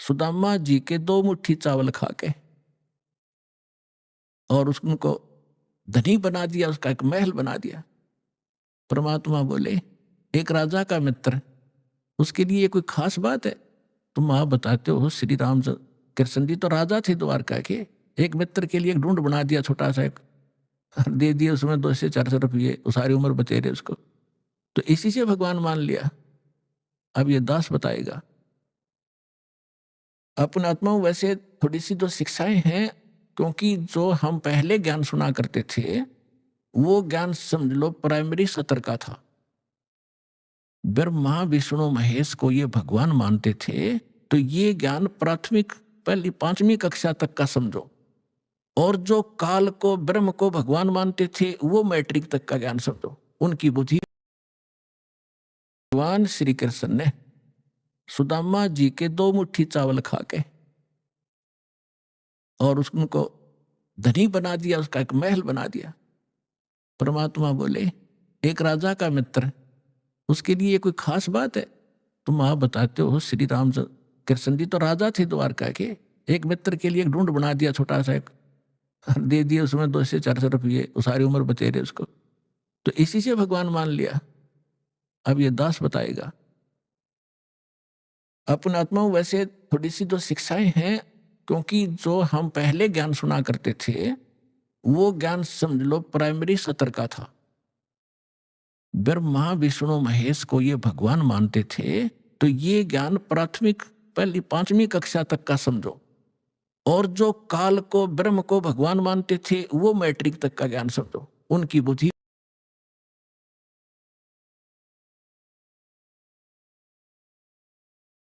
सुदामा जी के 2 मुट्ठी चावल खा के और उनको धनी बना दिया, उसका एक महल बना दिया। परमात्मा बोले एक राजा का मित्र, उसके लिए कोई खास बात है? तुम आप बताते हो श्री राम कृष्ण जी तो राजा थे द्वारका के, एक मित्र के लिए एक ढूंढ बना दिया छोटा सा एक, दे दिए उसमें 200 से 400 रुपये, वो सारी उम्र बचे रहे उसको, तो इसी से भगवान मान लिया। अब ये दास बताएगा अपने आत्मा वैसे थोड़ी सी जो शिक्षाएं हैं, क्योंकि जो हम पहले ज्ञान सुना करते थे वो ज्ञान समझ लो प्राइमरी सत्र का था। ब्रह्मा विष्णु महेश को ये भगवान मानते थे, तो ये ज्ञान प्राथमिक पहली 5वीं कक्षा तक का समझो। और जो काल को ब्रह्म को भगवान मानते थे वो मैट्रिक तक का ज्ञान समझो। उनकी बुद्धि भगवान श्री कृष्ण ने सुदामा जी के 2 मुट्ठी चावल खा के और उनको धनी बना दिया, उसका एक महल बना दिया। परमात्मा बोले एक राजा का मित्र, उसके लिए कोई खास बात है? तुम आप बताते हो श्री राम कृष्ण जी तो राजा थे द्वारका के, एक मित्र के लिए एक ढूंढ बना दिया छोटा सा एक, दे दिए उसमें 200 से 400 रुपये, वो सारी उम्र बचे रहे उसको, तो इसी से भगवान मान लिया। अब ये दास बताएगा अपने आत्मा वैसे थोड़ी सी जो शिक्षाएं हैं, क्योंकि जो हम पहले ज्ञान सुना करते थे वो ज्ञान समझ लो प्राइमरी सत्र का था। ब्रह्मा विष्णु महेश को ये भगवान मानते थे, तो ये ज्ञान प्राथमिक पहली 5वीं कक्षा तक का समझो। और जो काल को ब्रह्म को भगवान मानते थे वो मैट्रिक तक का ज्ञान समझो। उनकी बुद्धि